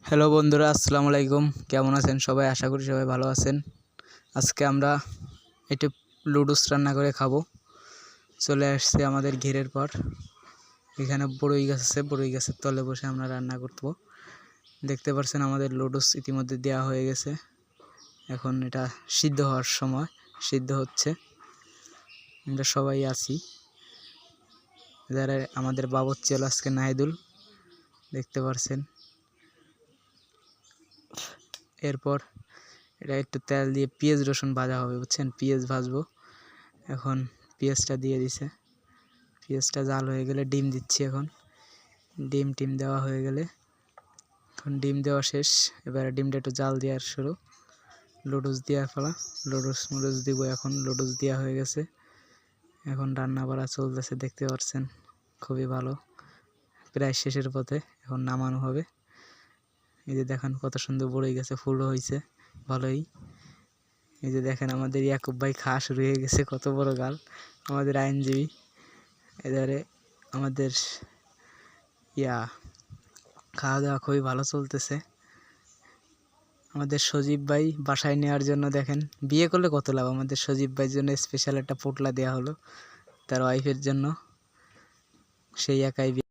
Hello বন্ধুরা, আসসালামু আলাইকুম। কেমন আছেন সবাই? আশা করি সবাই ভালো আছেন। আজকে আমরা একটু লুডুস রান্না করে খাবো। চলে আসছে আমাদের ঘেরের পর। এখানে বড়ই গাছ আছে, বড়ই গাছের তলে বসে আমরা রান্না করবো। দেখতে পাচ্ছেন আমাদের লুডুস ইতিমধ্যে দেওয়া হয়ে গেছে। এখন এটা সিদ্ধ হওয়ার সময়, সিদ্ধ হচ্ছে। আমরা সবাই আছি। যারা আমাদের বাবুর্চি হলো আজকে নাহিদুল, দেখতে পাচ্ছেন। এরপর এটা একটু তেল দিয়ে পেঁয়াজ রসুন ভাজা হবে, বুঝছেন? পেঁয়াজ ভাজবো। এখন পেঁয়াজটা দিয়ে দিছে। পেঁয়াজটা জাল হয়ে গেলে ডিম দিচ্ছি। এখন ডিম দেওয়া হয়ে গেলে, এখন ডিম দেওয়া শেষ। এবারে ডিমটা একটু জাল দেওয়ার শুরু। লুডুস দেওয়ার ফলা, লুডুস দিব। এখন লুডুস দেওয়া হয়ে গেছে। এখন রান্না বাড়া চলতেছে, দেখতে পাচ্ছেন। খুবই ভালো, প্রায় শেষের পথে। এখন নামানো হবে। এই যে দেখেন কত সুন্দর বড়ই গেছে, ফুলও হয়েছে ভালোই। এই যে দেখেন আমাদের ইয়াকুব ভাই খাওয়া শুরু হয়ে গেছে, কত বড় গাল আমাদের আইনজীবী। এবারে আমাদের খাওয়া দাওয়া খুবই ভালো চলতেছে। আমাদের সজীব ভাই বাসায় নেওয়ার জন্য দেখেন, বিয়ে করলে কত লাভ। আমাদের সজীব ভাইয়ের জন্য স্পেশাল একটা পোটলা দেওয়া হলো তার ওয়াইফের জন্য। সেই একাই